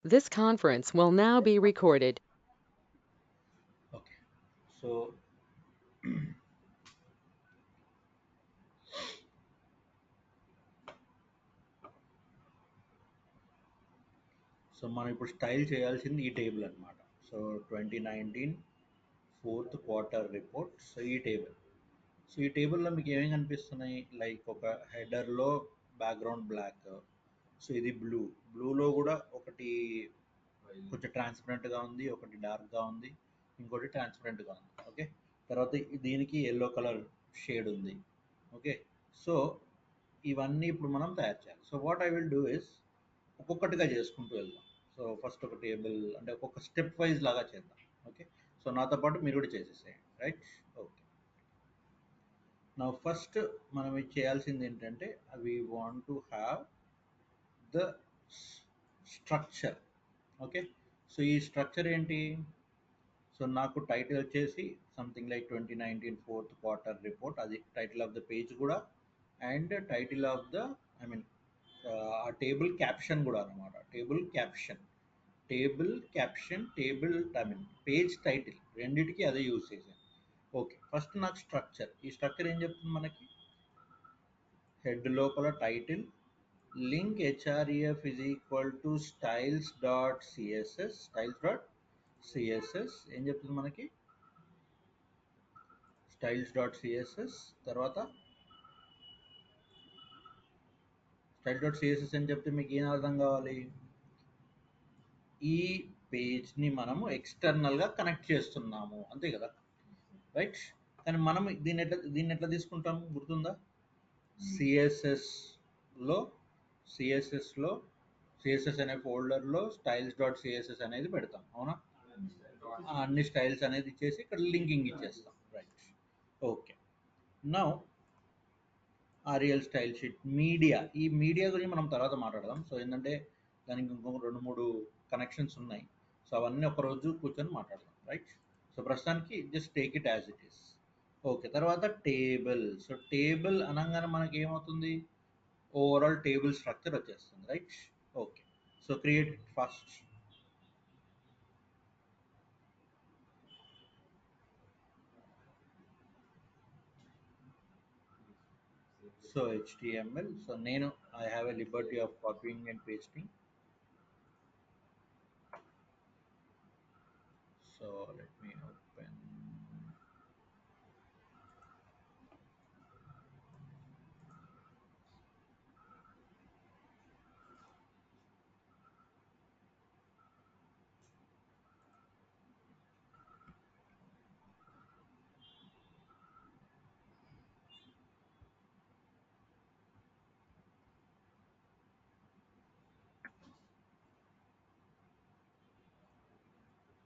This conference will now be recorded. Okay, so మనం ఇప్పుడు style చేయాల్సింది ఈ టేబుల్ అన్నమాట. So 2019 fourth quarter report. So ఈ టేబుల్లో మీకు ఏమేమి కనిపిస్తున్నాయి, లైక్ ఒక హెడర్లో బ్యాక్గ్రౌండ్ బ్లాక్. సో ఇది బ్లూలో కూడా ఒకటి కొంచెం ట్రాన్స్పరెంట్గా ఉంది, ఒకటి డార్క్గా ఉంది, ఇంకోటి ట్రాన్స్పరెంట్గా ఉంది. ఓకే, తర్వాత దీనికి ఎల్లో కలర్ షేడ్ ఉంది. ఓకే, సో ఇవన్నీ ఇప్పుడు మనం తయారు చేయాలి. So what I will do is ఒక్కొక్కటిగా చేసుకుంటూ వెళ్దాం. సో ఫస్ట్ ఒక టేబుల్ అంటే ఒక్కొక్క స్టెప్ వైజ్ లాగా చేద్దాం. ఓకే, సో నాతో పాటు మీరు కూడా చేసేసేయండి, రైట్? ఓకే, నా ఫస్ట్ మనం ఇది చేయాల్సింది ఏంటంటే we want to have the structure. Okay, so ఈ స్ట్రక్చర్ ఏంటి? సో నాకు టైటిల్ వచ్చేసి something like 2019 fourth quarter report, అది టైటిల్ ఆఫ్ ద పేజ్ కూడా. And title of the I mean ఆ టేబుల్ క్యాప్షన్ కూడా అనమాట. Table I mean page title రెండిటికి అదే యూజ్ చేశాను. ఓకే, ఫస్ట్ నాకు ఈ స్ట్రక్చర్ ఏం చెప్తుంది మనకి? హెడ్ లోపల title, link HREF is equal to styles dot CSS ఏం చెప్తుంది మనకి? Styles dot CSS. తర్వాత స్టైల్ డాట్ సిఎస్ఎస్ అని చెప్తే మీకు ఏం అర్థం కావాలి? ఈ పేజ్ని మనము ఎక్స్టర్నల్గా కనెక్ట్ చేస్తున్నాము, అంతే కదా, రైట్? కానీ మనం దీన్ని ఎట్లా తీసుకుంటాం గుర్తుందా? సిఎస్ఎస్లో సిఎస్ఎస్లో సిఎస్ఎస్ అనే ఫోల్డర్లో స్టైల్స్ డాట్ సిఎస్ఎస్ అనేది పెడతాం, అవునా? అన్ని స్టైల్స్ అనేది ఇచ్చేసి ఇక్కడ లింకింగ్ ఇచ్చేస్తాం, రైట్? ఓకే, నౌ ఆర్ఎల్ స్టైల్ షీట్ ఈ మీడియా గురించి మనం తర్వాత మాట్లాడదాం. సో ఏంటంటే దానికి ఇంకొక 2 3 కనెక్షన్స్ ఉన్నాయి. సో అవన్నీ ఒక రోజు కూర్చొని మాట్లాడదాం, రైట్? సో ప్రస్తుతానికి just take it as it is. Okay, తర్వాత టేబుల్. సో టేబుల్ అనగానే మనకి ఏమవుతుంది? ఓవరాల్ టేబుల్ స్ట్రక్చర్ వచ్చేస్తుంది, right? Okay, so create first. So HTML. So నేను I have a liberty of copying and pasting. So let me open.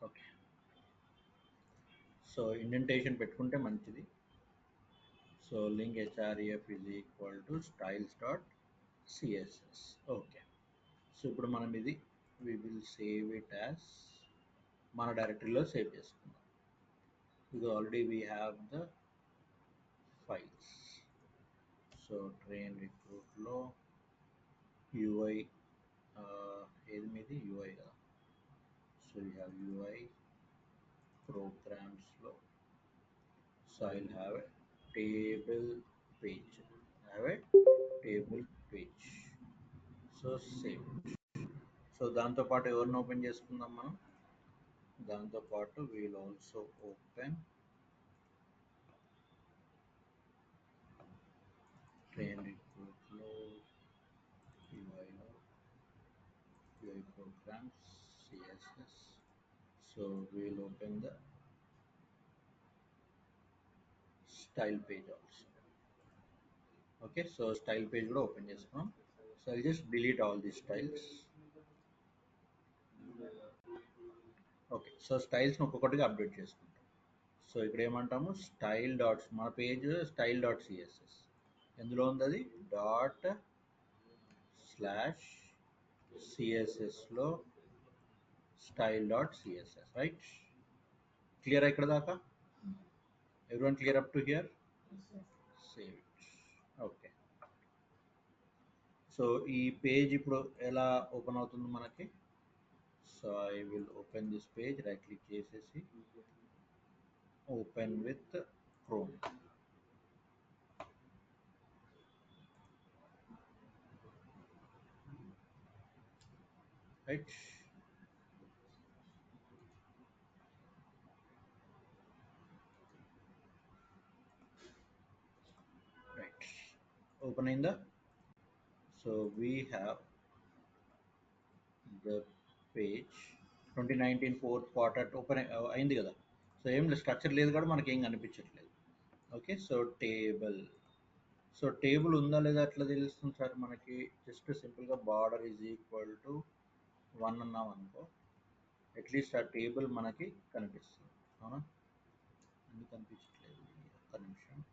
Okay, so indentation పెట్టుకుంటే మంచిది. So link HREF is equal to styles dot CSS. Okay, so ఇప్పుడు మనం ఇది we will save it as మన డైరెక్టరీలో save చేసుకుందాం. ఇది already we have the files. So train రిక్రూట్లో యూఐ, ఏది మీది యూఐ కదా. సో యూ హ్యావ్ యూఐ ప్రోగ్రామ్స్లో. So I will have a table page. Have a table page. So save. So దాంతోపాటు ఎవరిని ఓపెన్ చేసుకుందాం మనం? దాంతోపాటు వీల్ ఆల్సో ఓపెన్ ట్రైన్ రిక్రూట్లో యూఐలో UI programs CSS. So we'll open the style page also. Okay, so style page కూడా open చేసుకున్నాం. So I just delete all the styles. Okay, so స్టైల్స్ని ఒక్కొక్కటిగా అప్డేట్ చేసుకుంటాం. సో ఇక్కడ ఏమంటాము? మన పేజ్ స్టైల్ డాట్ సిఎస్ఎస్. ఎందులో ఉంది అది? డాట్ స్లాష్ సిఎస్ఎస్లో style.css, రైట్? క్లియర్ ఇక్కడ దాకా? Everyone clear up to here? Save it. Okay, so ఈ పేజ్ ఇప్పుడు ఎలా ఓపెన్ అవుతుంది మనకి? So I will open this page, right click చేసేసి open with Chrome. Right. Right. Opening the, so we have the page 2019 fourth quarter open అయింది కదా. So ఏం లేదు, స్ట్రక్చర్ లేదు కూడా మనకి ఏం కనిపించట్లేదు. Okay, so table, so table ఉందా లేదా అట్లా తెలుస్తుంది సార్ మనకి. జస్ట్ సింపుల్గా బార్డర్ ఈజ్ ఈక్వల్ టు 1 అన్నాం అనుకో, అట్లీస్ట్ ఆ టేబుల్ మనకి కనిపిస్తుంది. అవునా, ఎందుకు కనిపించట్లేదు, ఒక్క నిమిషం.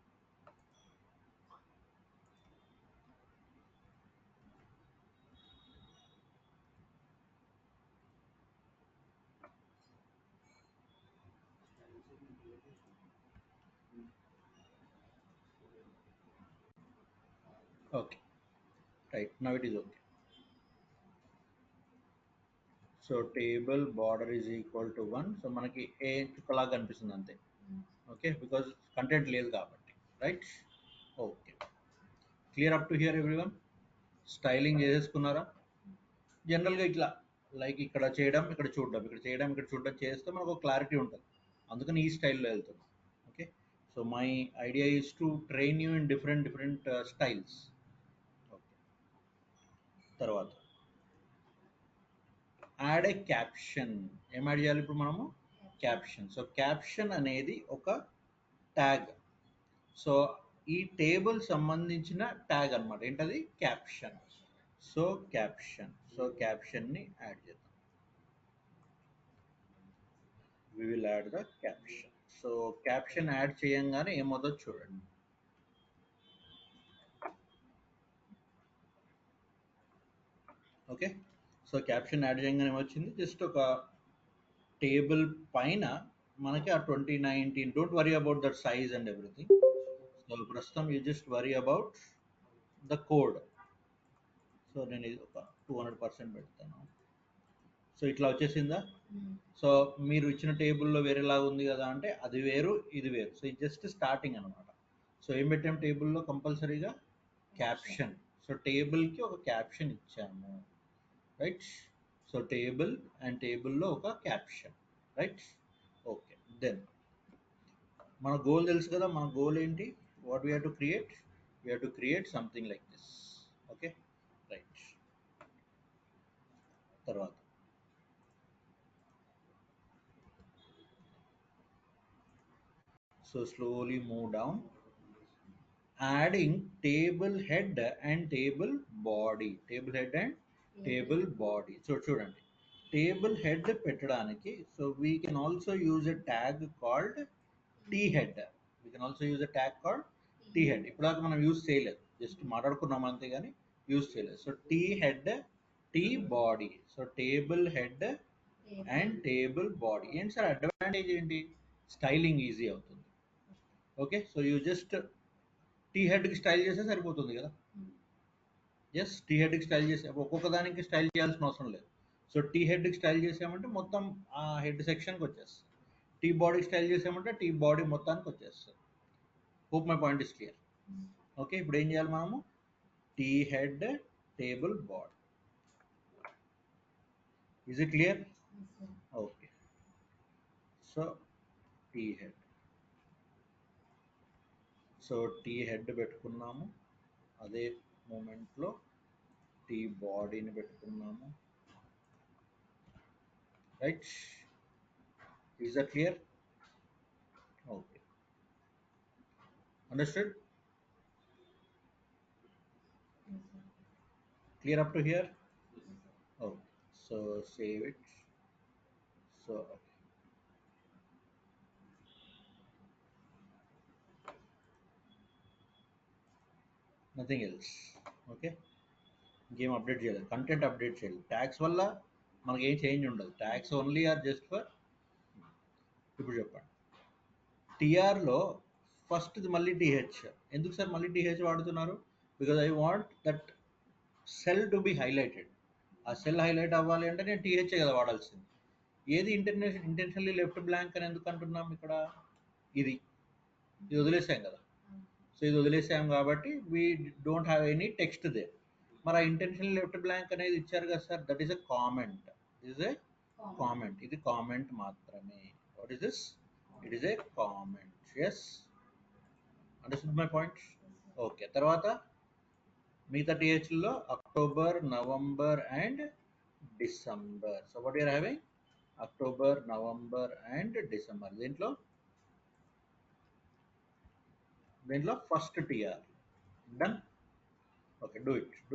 Okay, right, now it is okay. So table border is equal to 1, so మనకి ఏ చుక్కలాగా కనిపిస్తుంది అంతే. ఓకే, బికాజ్ కంటెంట్ లేదు కాబట్టి. Right, okay, clear up to here everyone. Styling చేసేసుకున్నారా? జనరల్గా ఇట్లా లైక్ ఇక్కడ చేయడం, ఇక్కడ చూడడం, ఇక్కడ చేయడం, ఇక్కడ చూడడం చేస్తే మనకు క్లారిటీ ఉంటుంది. అందుకని ఈ స్టైల్లో వెళ్తున్నాం. Okay, so my idea is to train you in different different styles. Okay, తర్వాత యాడ్ ఏ క్యాప్షన్. ఏం యాడ్ చేయాలి ఇప్పుడు మనము? క్యాప్షన్. సో క్యాప్షన్ అనేది ఒక ట్యాగ్. సో ఈ టేబుల్ సంబంధించిన ట్యాగ్ అనమాట. ఏంటది? క్యాప్షన్. సో క్యాప్షన్, సో క్యాప్షన్ని యాడ్ చేద్దాం. we will add the caption. So caption add చేయంగానే ఏమవుతుందో చూడండి. ఓకే, సో క్యాప్షన్ యాడ్ చేయగానే ఏమొచ్చింది? జస్ట్ ఒక టేబుల్ పైన మనకి ఆ 2019, don't worry about that size and everything. So ప్రస్తుతం you just worry about the code. So నేను ఇది ఒక 200% పెడతాను. సో ఇట్లా వచ్చేసిందా? సో మీరు ఇచ్చిన టేబుల్లో వేరేలాగా ఉంది కదా అంటే అది వేరు, ఇది వేరు. సో ఇది జస్ట్ స్టార్టింగ్ అనమాట. సో ఏం పెట్టాం టేబుల్లో? కంపల్సరీగా క్యాప్షన్. సో టేబుల్కి ఒక క్యాప్షన్ ఇచ్చాము. రైట్, సో టేబుల్ అండ్ టేబుల్లో ఒక క్యాప్షన్. Right, okay. దెన్ మన గోల్ తెలుసు కదా. మన గోల్ ఏంటి? What we have to create? We have to create something like this. Okay, right. తర్వాత so slowly move down, adding table head and table body. Table head and table body. So చూడండి, table head పెట్టడానికి, so we can also use a tag called t head. We can also use a tag called t head. ఇప్పటిదాకా మనం use చేయలేదు, just మాట్లాడుకున్నాం అంతే కానీ use చేయలేదు. So t head, t body. So table head and table body. ఏంటి sir advantage ఏంటి? Styling easy అవుతుంది. Okay, so you just T హెడ్కి స్టైల్ చేస్తే సరిపోతుంది కదా. ఎస్, టీ హెడ్కి స్టైల్ చేసే, ఒక్కొక్క దానికి స్టైల్ చేయాల్సిన అవసరం లేదు. సో టీ హెడ్కి స్టైల్ చేసామంటే మొత్తం ఆ హెడ్ సెక్షన్కి వచ్చేస్తుంది. టీ బాడీకి స్టైల్ చేసామంటే టీ బాడీ మొత్తానికి వచ్చేస్తుంది. Hope my point is clear. Okay, ఇప్పుడు ఏం చేయాలి మనము? T head, table body. Is it clear? Okay, so T head, so T head పెట్టుకున్నాము. అదే మూమెంట్లో టీ బాడీని పెట్టుకున్నాము. Right, is that clear? Okay, understood? Clear up to here? Okay, so save it. So okay, nothing else. Okay, ఇంకేం update చేయలేదు, content update చేయలేదు. Tags వల్ల మనకి ఏం చేంజ్ ఉండదు. Tags only are just for. ఇప్పుడు చెప్పండి, టీఆర్లో ఫస్ట్ది మళ్ళీ టీహెచ్. ఎందుకు సార్ మళ్ళీ టీహెచ్ వాడుతున్నారు? Because I want that cell to be highlighted. ఆ సెల్ హైలైట్ అవ్వాలి అంటే నేను టీహెచ్ కదా వాడాల్సింది. ఏది ఇంటెన్షనల్లీ లెఫ్ట్ బ్లాంక్ అని ఎందుకు అంటున్నాం ఇక్కడ? ఇది ఇది వదిలేసాం కదా. సో ఇది వదిలేసాం కాబట్టి we don't have any text there. మరి ఆ ఇంటెన్షనల్ లెఫ్ట్ బ్లాంక్ అనేది ఇచ్చారు కదా sir, that is a comment. Is a comment. ఇది కామెంట్ మాత్రమే. What is this? It is a comment. Yes, understood my point? Okay. తర్వాత మిగతా టీహెచ్లో October, November and December. So what you're having? October, November and December. దీంట్లో first TR. Done. Okay, do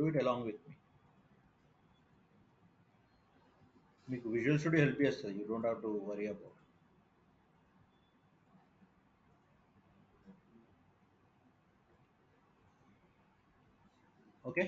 it along with me. మీకు visual studio help చేస్తుంది. You don't have to worry about. Okay.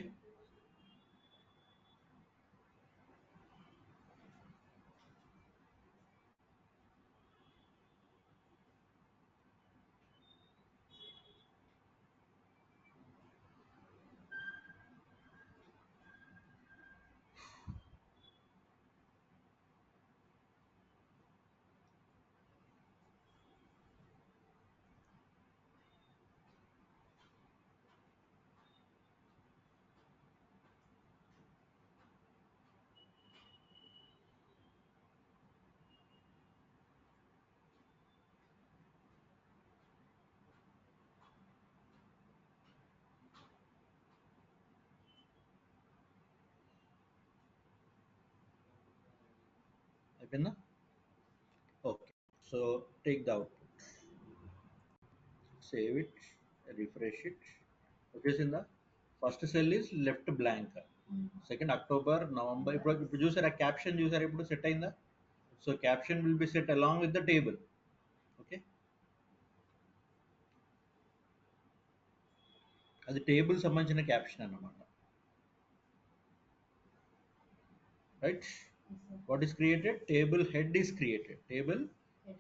అయిపోయిందా? Okay. So take the output, save it, refresh it. వచ్చేసిందా? First cell is left blank. Second October, November. ఇప్పుడు చూసారా caption? చూసారా ఇప్పుడు set అయిందా? So caption will be set along with the table. Okay, అది table సంబంధించిన caption అన్నమాట. Right? What is created? Table head is created. Table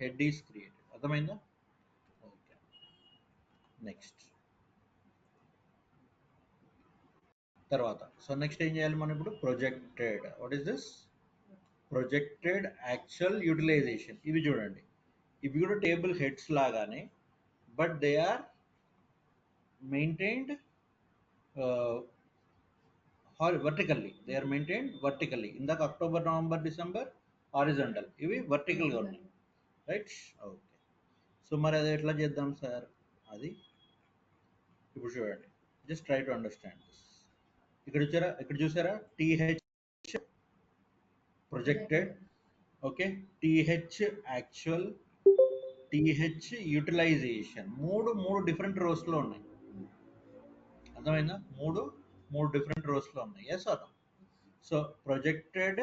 head is created. అర్థమైందా? Okay. Next తర్వాత సో నెక్స్ట్ ఏం చేయాలి మనం ఇప్పుడు? Projected. What is this? Projected actual utilization. ఇవి చూడండి, ఇవి కూడా టేబుల్ హెడ్స్ లాగానే, but they are maintained vertically. They are maintained vertically. ఇందాక అక్టోబర్, నవంబర్, డిసెంబర్ హారిజంటల్, ఇవి వర్టికల్గా ఉన్నాయి. రైట్? ఓకే. సో మరి అది ఎట్లా చేద్దాం సార్? అది ఇప్పుడు చూడండి, just try to understand this. ఇక్కడ చూసారా TH projected, okay, TH actual, TH utilization. మూడు డిఫరెంట్ రోస్లో ఉన్నాయి. అర్థమైందా? మూడు డిఫరెంట్ రోస్లో ఉన్నాయి. Yes or no? So projected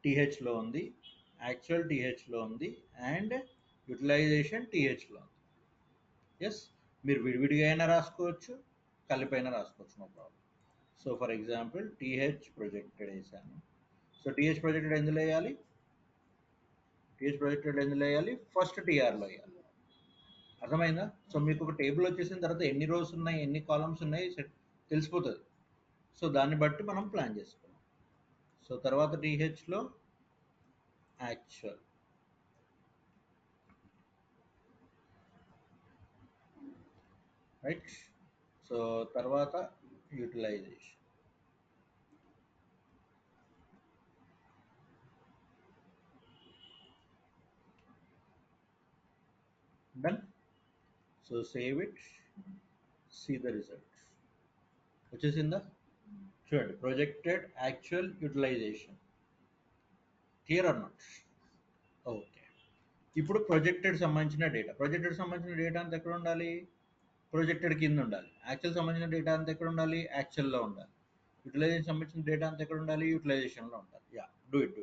టీహెచ్లో ఉంది, యాక్చువల్ టీహెచ్లో ఉంది, అండ్ యూటిలైజేషన్ టీహెచ్లో ఉంది. ఎస్, మీరు విడివిడిగా అయినా రాసుకోవచ్చు, కలిపైనా రాసుకోవచ్చు, no problem. So for example TH projected వేసాను. సో టీహెచ్ ప్రొజెక్టెడ్ ఎందులో వేయాలి? టీహెచ్ ప్రొజెక్టెడ్ ఎందులో వేయాలి? ఫస్ట్ టీఆర్లో వేయాలి. అర్థమైందా? సో మీకు ఒక టేబుల్ వచ్చేసిన తర్వాత ఎన్ని రోస్ ఉన్నాయి, ఎన్ని కాలమ్స్ ఉన్నాయి తెలిసిపోతుంది. సో దాన్ని బట్టి మనం ప్లాన్ చేసుకున్నాం. సో తర్వాత టీహెచ్లో యాక్చువల్, రైట్? సో తర్వాత utilization. Done. So save it, see the result. వచ్చేసిందా? చూడండి, projected actual utilization. Clear or not? Okay. ఇప్పుడు ప్రొజెక్టెడ్ సంబంధించిన డేటా అంతా ఎక్కడ ఉండాలి? ప్రొజెక్టెడ్ కింద ఉండాలి. యాక్చువల్ సంబంధించిన డేటా అంతా ఎక్కడ ఉండాలి? యాక్చువల్లో ఉండాలి. యూటిలైజేషన్ సంబంధించిన డేటా అంతా ఎక్కడ ఉండాలి? యూటిలైజేషన్లో ఉండాలి. Yeah, do it.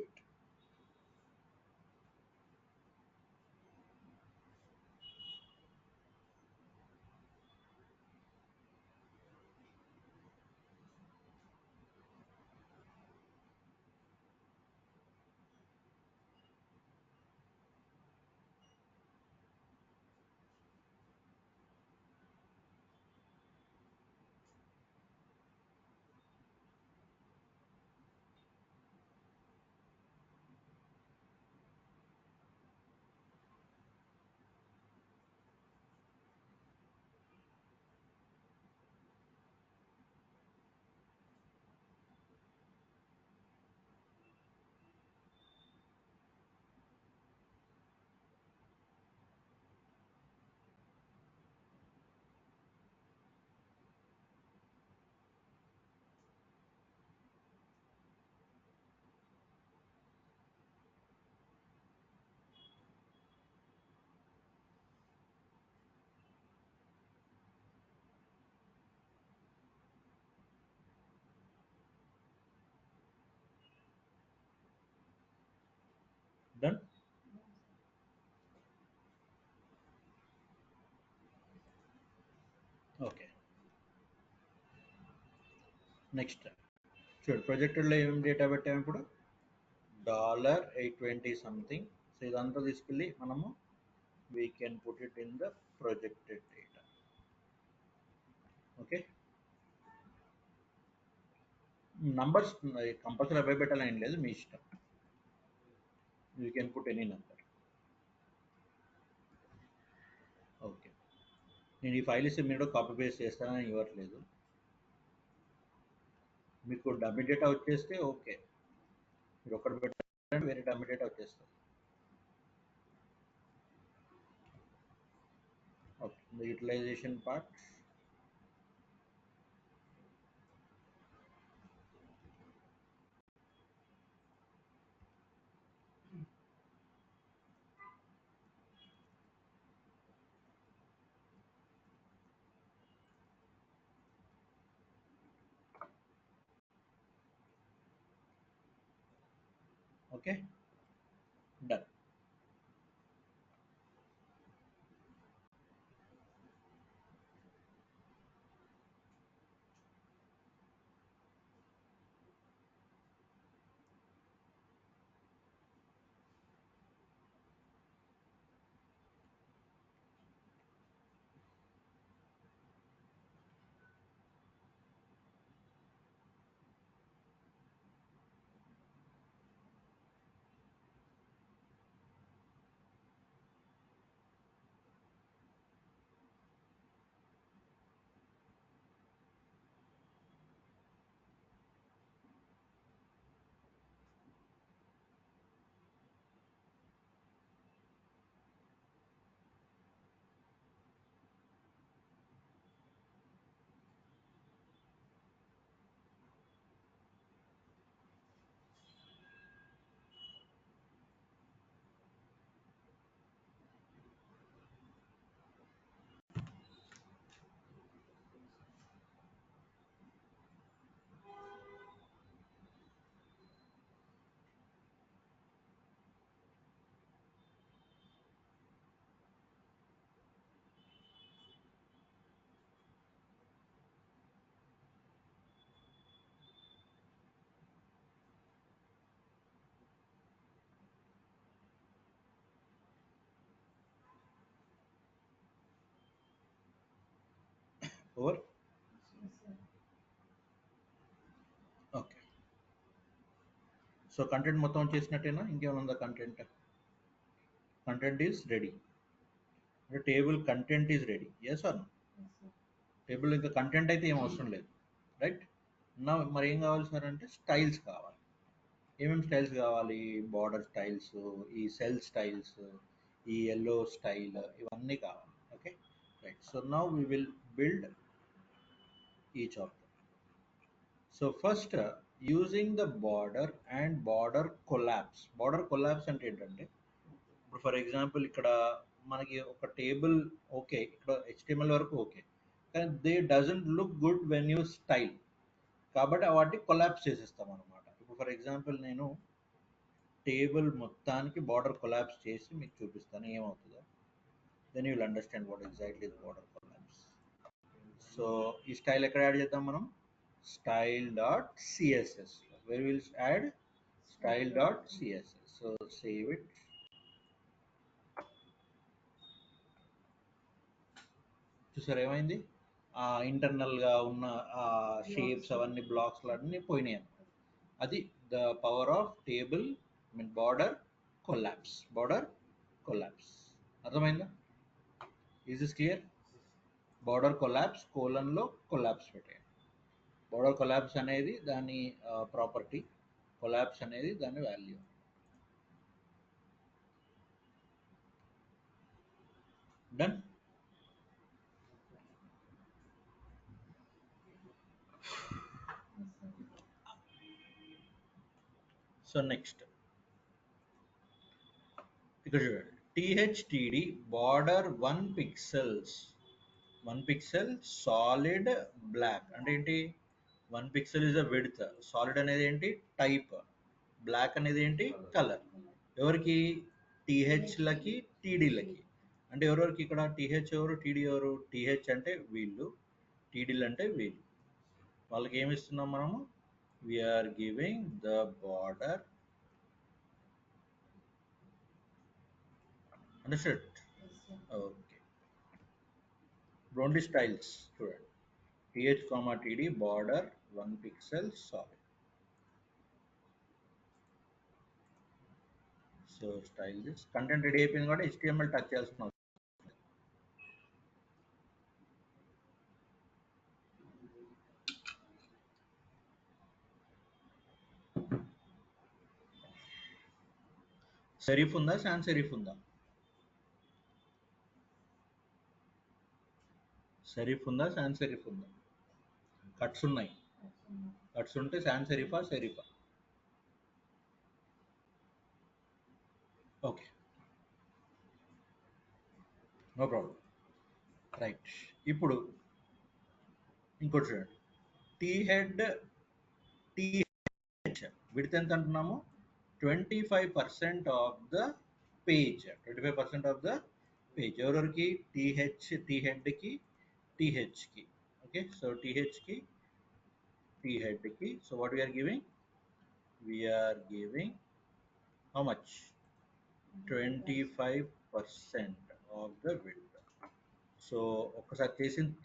Done. Okay, next చూడు ప్రొజెక్టర్లో ఏం డేటా పెట్టాము ఇప్పుడు, $820 సంథింగ్. సో ఇదంతా తీసుకెళ్ళి మనము we can put it in the projected data. Okay, numbers compulsory అవే పెట్టాలని ఏం లేదు, మీ ఇష్టం. You can put any number. Okay, నేను ఈ ఫైల్ ఇస్తే మీరు కాపీ పేస్ట్ చేస్తానని ఇవ్వట్లేదు. మీకు డమ్మీ డేటా వచ్చేస్తే ఓకే, మీరు ఒక్కటి పెట్టాలంటే వేరే డమ్మీ డేటా వచ్చేస్తుంది. Okay, the utilization part. Okay, done. Over. Okay, so content మొత్తం వచ్చేసినట్టేనా, ఇంకేమైనా ఉందా కంటెంట్? కంటెంట్ ఈజ్ రెడీ, అంటే table content is ready, yes or no? Table ఇంకా కంటెంట్ అయితే ఏం అవసరం లేదు, రైట్? నా మరి ఏం కావాలి సార్ అంటే స్టైల్స్ కావాలి. ఏమేమి స్టైల్స్ కావాలి? బార్డర్ స్టైల్స్, ఈ సెల్ స్టైల్స్, ఈ ఎల్లో స్టైల్, ఇవన్నీ కావాలి. Okay, right. So now we will build each of them. So first using the border and border collapse. Border collapse అంటే ఏంటంటే, ఇప్పుడు ఫర్ ఎగ్జాంపుల్ ఇక్కడ మనకి ఒక టేబుల్ ఓకే, ఇక్కడ HTML వరకు ఓకే, కానీ they doesn't look good when you style, కాబట్టి వాటిని కొలాప్స్ చేసేస్తాం అనమాట. ఇప్పుడు ఫర్ ఎగ్జాంపుల్ నేను టేబుల్ మొత్తానికి బార్డర్ కొలాప్స్ చేసి మీకు చూపిస్తాను ఏమవుతుందో, then you will understand what exactly is border collapse. So ఈ స్టైల్ ఎక్కడ యాడ్ చేద్దాం మనం? Style dot CSS, where will add style dot CSS. So save it. చూసారు ఏమైంది? ఇంటర్నల్గా ఉన్న షేప్స్ అవన్నీ బ్లాక్స్ అన్నీ పోయినాయి అన్నమాట. అది the power of table, mean border collapse. Border collapse అర్థమైందా? Is is clear? Border collapse కోలన్లో కొలాప్స్ పెట్టేయండి. బార్డర్ కొలాప్స్ అనేది దాని ప్రాపర్టీ, కొలాప్స్ అనేది దాని వాల్యూ. డన్. సో నెక్స్ట్ ఇక్కడ చూడండి, TH TD border 1 pixels, 1 pixel solid black అంటే ఏంటి? 1 pixel is a width, solid అనేది ఏంటి? టైప్, బ్లాక్ అనేది ఏంటి? కలర్. ఎవరికి? టీహెచ్లకి, టీడీలకి. అంటే ఎవరెవరికి ఇక్కడ టీహెచ్ ఎవరు, టీడీ ఎవరు? టీహెచ్ అంటే వీళ్ళు, టీడీలు అంటే వీళ్ళు. వాళ్ళకి ఏమి ఇస్తున్నాం మనము? We are giving the border. Understood? Okay. ఇప్పుడు ఓన్లీ స్టైల్స్ చూడండి. TH comma TD border 1 pixel solid. So style this. Content ready అయిపోయింది కాబట్టి HTML టచ్ చేయాల్సిన అవసరం. సెరిఫ్ ఉందా, సాన్స్ సెరిఫ్ ఉందా? సెరిఫ్ ఉందా, సాన్స్ సెరిఫ్ ఉందా? కట్స్ ఉన్నాయి. కట్స్ ఉంటే సాన్స్ సెరిఫా, సెరిఫా? Okay, no problem. రైట్. ఇప్పుడు ఇంకోటి చూడండి. టీ హెడ్, టీహెచ్ విడ్త్ ఎంత అంటున్నాము? 25% of the page. 25% of the page ఎవరెవరికి? టీహెచ్, టీ హెడ్కి, టీహెచ్కి. ఓకే, సో టీహెచ్కి, టీ హెడ్కి. So what we are giving? We are giving how much? 25% of the width. So ఒక్కసారి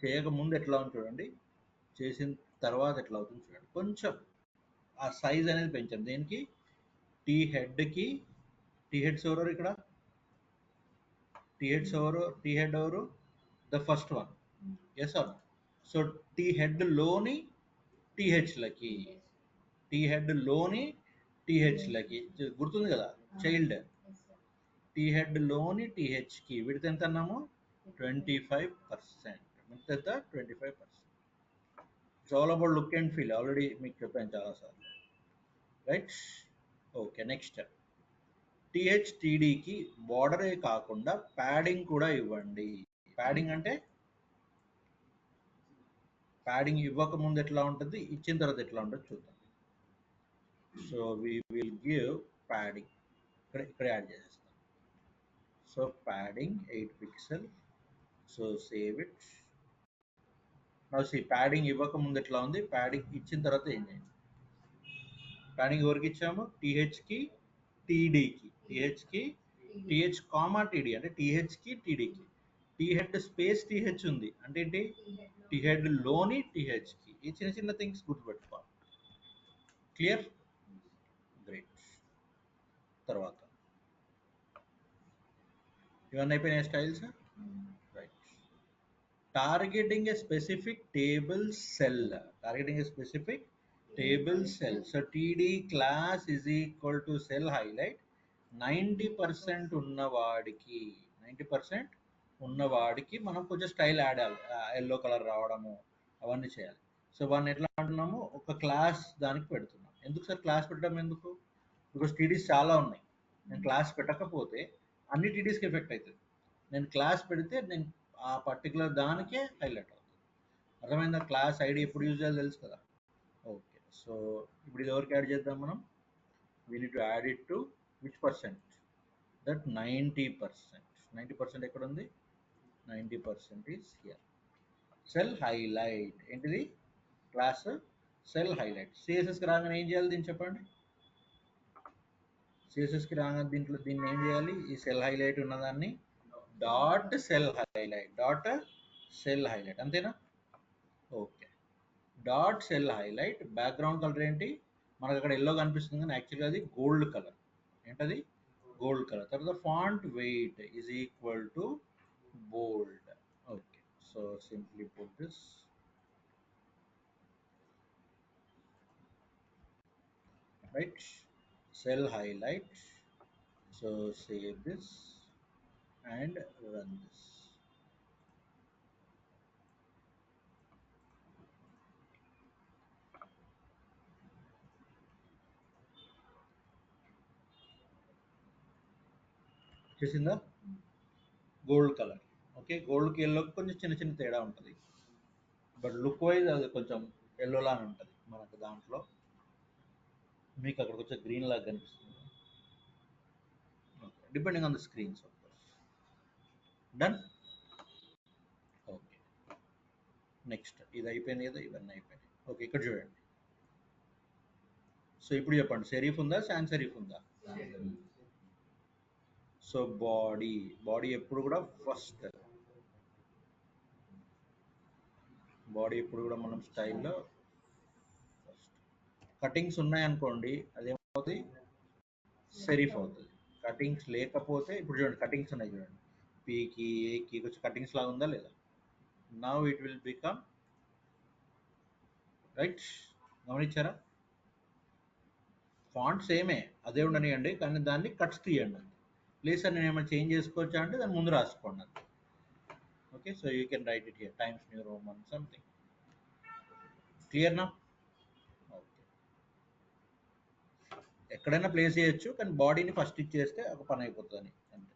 చేయకముందు ఎట్లా ఉంది చూడండి, చేసిన తర్వాత ఎట్లా అవుతుంది చూడండి. కొంచెం ఆ సైజ్ అనేది పెంచండి. దేనికి? టీ హెడ్కి. టీ హెడ్స్ ఎవరు ఇక్కడ? టీ హెడ్స్ ఎవరు? టీ హెడ్ ఎవరు? The first one. Yes or? So T head లోని టీహెచ్లకి, టీ హెడ్ లోని టీహెచ్లకి గుర్తుంది కదా, చైల్డ్. టీ హెడ్ లోని టీహెచ్కి విడత ఎంత అన్నాము? 25%. విడత ఎంత? 25%. It's all about look and feel. Already మీకు చెప్పాను చాలాసార్లు. రైట్. Okay, next. టీహెచ్, టీడీకి బార్డరే కాకుండా ప్యాడింగ్ కూడా ఇవ్వండి. ప్యాడింగ్ అంటే ప్యాడింగ్ ఇవ్వకముందు ఎట్లా ఉంటుంది, ఇచ్చిన తర్వాత ఎట్లా ఉంటుంది చూద్దాం. So we will give padding. ఇక్కడ యాడ్ చేసేస్తాం. So padding 8 pixel. So save it. Now see, padding ఇవ్వకముందు ఎట్లా ఉంది, ప్యాడింగ్ ఇచ్చిన తర్వాత ఏం చేయండి. ప్యాడింగ్ ఎవరికి ఇచ్చాము? టీహెచ్కి, టీడీకి. టీహెచ్కి, టీహెచ్ కామా టీడీ అంటే టీహెచ్కి, టీడీకి. టీ హెడ్ స్పేస్ టీహెచ్ ఉంది అంటే ఏంటి? టీ హెడ్ లోని టీహెచ్కి. ఈ చిన్న చిన్న థింగ్స్ గుర్తుపెట్టుకోవాలి. క్లియర్? గ్రేట్. తర్వాత ఇవన్నీ అయిపోయినాయి styles. Right. Targeting A specific table cell. Targeting A specific table cell. So TD class is equal to cell highlight 90% ఉన్నవాడికి, 90% ఉన్నవాడికి మనం కొంచెం స్టైల్ యాడ్ అవ్వాలి. ఎల్లో కలర్ రావడము అవన్నీ చేయాలి. సో వాడిని ఎట్లా అంటున్నాము? ఒక క్లాస్ దానికి పెడుతున్నాం. ఎందుకు సార్ క్లాస్ పెట్టడం ఎందుకు? బికాస్ టీడీస్ చాలా ఉన్నాయి. నేను క్లాస్ పెట్టకపోతే అన్ని టీడీస్కి ఎఫెక్ట్ అవుతుంది. నేను క్లాస్ పెడితే నేను ఆ పర్టికులర్ దానికే హైలైట్ అవుతుంది. అర్థమైందా? క్లాస్ ఐడి ఎప్పుడు యూజ్ చేయాలో తెలుసు కదా. ఓకే, సో ఇప్పుడు ఇది ఎవరికి యాడ్ చేద్దాం మనం? We need to add it to which percent? That 90%. 90% ఎక్కడ ఉంది? 90% ఈస్ హియర్. సెల్ హైలైట్ ఏంటిది? Class cell highlight. సిఎస్ఎస్కి రాగానే ఏం చేయాలి దీన్ని చెప్పండి? సిఎస్ఎస్కి రాగానే దీన్ని ఏం చేయాలి? ఈ సెల్ హైలైట్ ఉన్నదాన్ని dot cell highlight, dot cell highlight. అంతేనా? Okay. Dot cell highlight. Background colour ఏంటి? మనకు అక్కడ ఎల్లో కనిపిస్తుంది కానీ యాక్చువల్గా అది గోల్డ్ కలర్. ఏంటది? Gold colour. తర్వాత font weight is equal to bold. Okay, so simply put this. Right. Cell highlight. So save this and run this. చేసిందా? Gold colour. ఓకే, గోల్డ్కి ఎల్లోకి కొంచెం చిన్న చిన్న తేడా ఉంటుంది, బట్ లుక్ వైజ్ అది కొంచెం ఎల్లోలానే ఉంటుంది మనకు. దాంట్లో మీకు అక్కడ కొంచెం గ్రీన్ లాగా కనిపిస్తుంది. depending on the screens of course. Done. Okay, next ఇది అయిపోయింది కదా, ఇవన్నీ అయిపోయినాయి. ఓకే, ఇక్కడ చూడండి. సో ఇప్పుడు చెప్పండి, సెరీఫ్ ఉందా సాన్స్ సెరీఫ్ ఉందా? సో బాడీ ఎప్పుడు కూడా ఫస్ట్, బాడీ ఎప్పుడు కూడా మనం స్టైల్లో ఫస్ట్. కటింగ్స్ ఉన్నాయనుకోండి అదేమవుతుంది, సెరీఫ్ అవుతుంది. కటింగ్స్ లేకపోతే ఇప్పుడు చూడండి, కటింగ్స్ ఉన్నాయి చూడండి, పీకి ఏకి కొంచెం కటింగ్స్ లాగా ఉందా లేదా? Now it will become right. గమనించారా? ఫాంట్ సేమే, అదే ఉండనియండి, కానీ దాన్ని కట్స్ తీయండి. ప్లీజ్ సార్ నేను ఏమైనా చేంజ్ చేసుకోవచ్చా అంటే దాని ముందు రాసుకోండి అంతే. Okay, so you can write it here times new Roman something. Clear నా? ఓకే, ఎక్కడైనా ప్లేస్ చేయొచ్చు, కానీ బాడీని ఫస్ట్ ఇచ్చేస్తే ఒక పని అయిపోతుంది అంతే.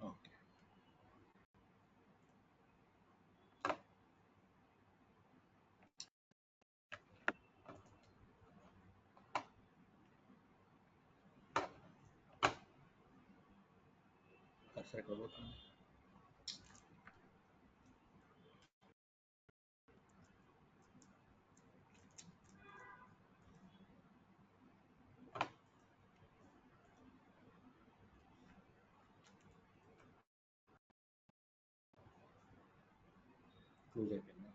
ఓకే, కర్సర్ ఎక్కడ పోతుంది? క్లోజ్ అయిపోయిందా?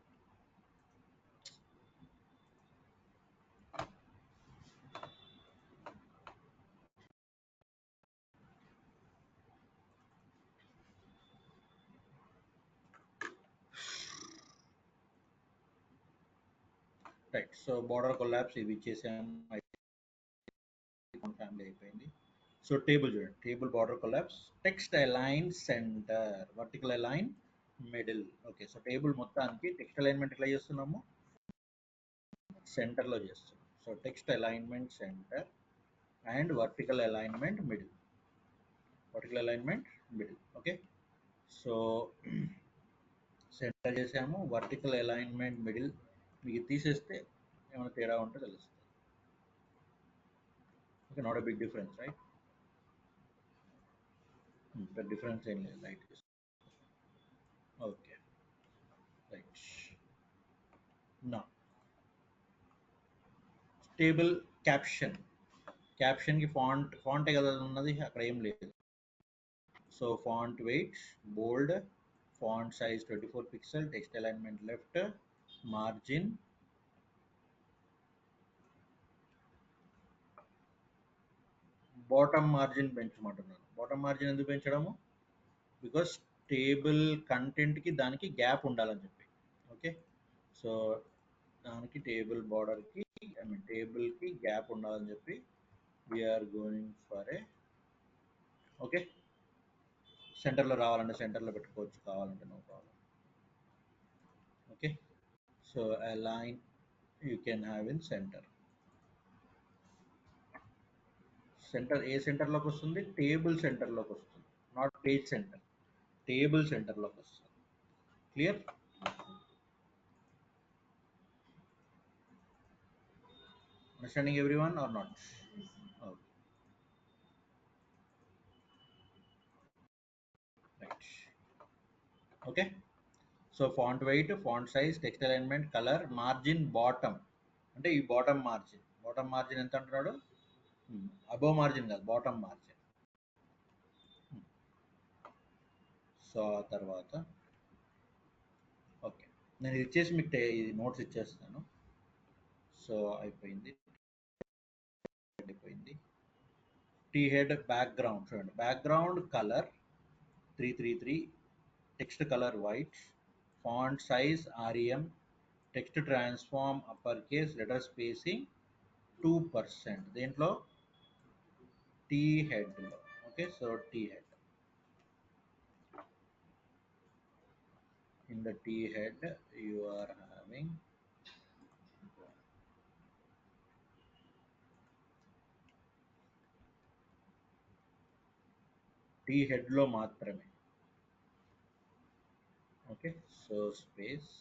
రైట్. సో బార్డర్ కొలాప్స్ ఇవి ఇచ్చేసాము, ఫ్యామిలీ అయిపోయింది. సో టేబుల్ చూడండి, table border collapse, text align center, vertical align middle. Okay, so table మొత్తానికి టెక్స్ట్ అలైన్మెంట్ ఎట్లా చేస్తున్నాము, సెంటర్లో చేస్తున్నాం. So text alignment center and vertical alignment middle, vertical alignment middle. Okay, so center చేసాము, vertical alignment middle. మీకు తీసేస్తే ఏమైనా తేడా ఉంటే తెలుస్తుంది. Okay, not a big difference right, పెద్ద డిఫరెన్స్ ఏం లేదు రైట్. Okay right. నా టేబుల్ క్యాప్షన్, క్యాప్షన్కి ఫాంటే కదా ఉన్నది, అక్కడ ఏం లేదు. So font weight bold, font size 24 pixel, text alignment left, margin bottom margin పెంచమంటున్నాను. బాటమ్ మార్జిన్ ఎందుకు పెంచడము, బికాస్ టేబుల్ కంటెంట్కి దానికి గ్యాప్ ఉండాలని చెప్పి. ఓకే, సో దానికి టేబుల్ బార్డర్కి ఐ మీన్ టేబుల్కి గ్యాప్ ఉండాలని చెప్పి we are going for a. Okay, సెంటర్లో రావాలంటే సెంటర్లో పెట్టుకోవచ్చు, కావాలంటే no problem. Okay, so align you can have in centre. Centre ఏ సెంటర్లోకి వస్తుంది, టేబుల్ సెంటర్లోకి వస్తుంది, నాట్ పేజ్ సెంటర్, టేబుల్ సెంటర్లోకి వస్తుంది. Clear? Understanding everyone or not? Right. Okay, so font weight, font size, text alignment, colour, margin bottom, అంటే ఈ bottom margin, bottom margin ఎంత అంటున్నాడు, అబోవ్ మార్జిన్ కాదు, బాటమ్ మార్జిన్. సో ఆ తర్వాత ఓకే, నేను ఇచ్చేసి మీకు ఇది నోట్స్ ఇచ్చేస్తాను. సో అయిపోయింది, అయిపోయింది. టీ హెడ్ బ్యాక్గ్రౌండ్ చూడండి, background colour 333, text colour white, font size REM, text transform upper case, letter spacing 2%. దేంట్లో, టీ హెడ్లో. Okay, so T head, in the T head you are having T head లో మాత్రమే. Okay, so space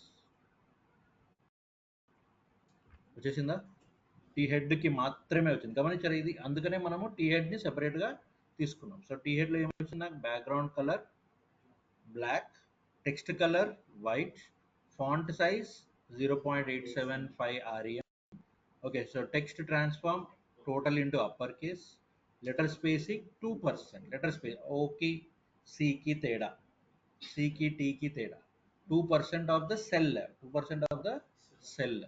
వచ్చేసిందా? Tea హెడ్కి మాత్రమే వచ్చింది. గమనించారా ఇది? అందుకనే మనము టీ హెడ్ని సెపరేట్గా తీసుకున్నాం. సో టీ హెడ్లో ఏమొచ్చింది నాకు? Background colour black, text colour white, font size 0.875 REM. Okay, so text transform total into uppercase, letter spacing 2%, letter space O ki C ki teda, C ki T ki teda, 2% of the cell, 2% of the cell.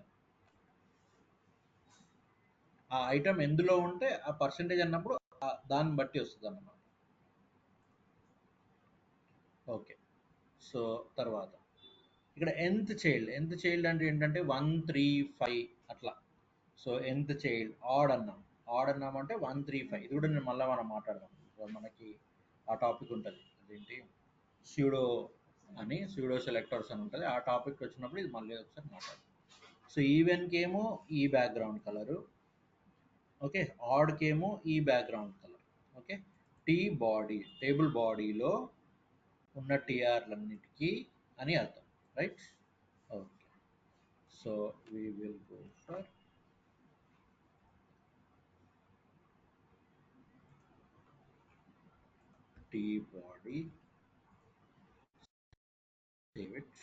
ఆ item ఎందులో ఉంటే ఆ percentage అన్నప్పుడు దాన్ని బట్టి వస్తుంది అన్నమాట. Okay, so తర్వాత ఇక్కడ nth చైల్డ్ అంటే ఏంటంటే 1 3 5 అట్లా. సో nth చైల్డ్ ఆడ్ అన్నామంటే 1 3 5. ఇది కూడా నేను మళ్ళీ మనం మాట్లాడదాం. సో మనకి ఆ టాపిక్ ఉంటుంది, అదేంటి స్యూడో స్యూడో సెలెక్టర్స్ అని ఉంటుంది. ఆ టాపిక్ వచ్చినప్పుడు ఇది మళ్ళీ ఒకసారి మాట్లాడదాం. సో ఈవెన్కి ఏమో ఈ బ్యాక్గ్రౌండ్ కలరు, ఓకే, ఆడ్కి ఏమో ఈ background colour. Okay, T body table బాడీలో ఉన్న టీఆర్లన్నిటికీ అని అర్థం, right? Okay, so we will go for T body, save it.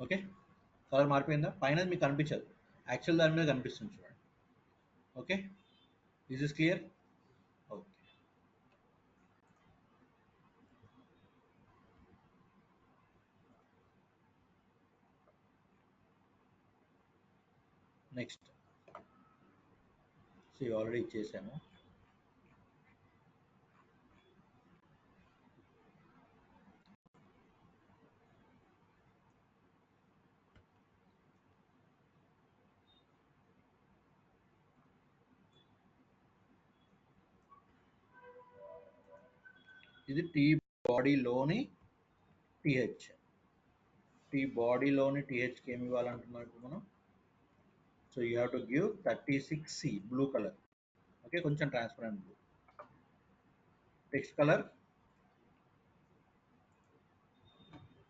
Okay, colour మారిపోయిందా? పైన మీకు కనిపించదు, యాక్చువల్ దాని మీద కనిపిస్తుంది చూడండి. Okay, this is clear? Okay, next. So already ఇచ్చేసాము. ఇది టీ బాడీలోని టీహెచ్. టీ బాడీలోని టీహెచ్కి ఏమి ఇవ్వాలంటున్నాం ఇప్పుడు మనం? So you have to give 36C blue colour. Okay, కొంచెం ట్రాన్స్పరెంట్ బ్లూ. టెక్స్ట్ కలర్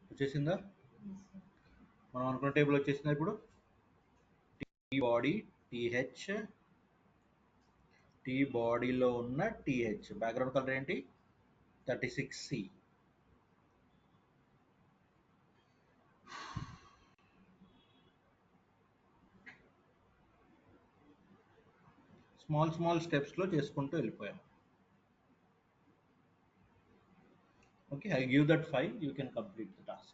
వచ్చేసిందా? మనం అనుకున్న టేబుల్ వచ్చేసిందా ఇప్పుడు? టీ బాడీ టీహెచ్, టీ బాడీలో ఉన్న టీహెచ్ బ్యాక్గ్రౌండ్ కలర్ ఏంటి? 36C. స్మాల్ స్టెప్స్లో చేసుకుంటూ వెళ్ళిపోయాం. Okay, I'll give that file, you can complete the task.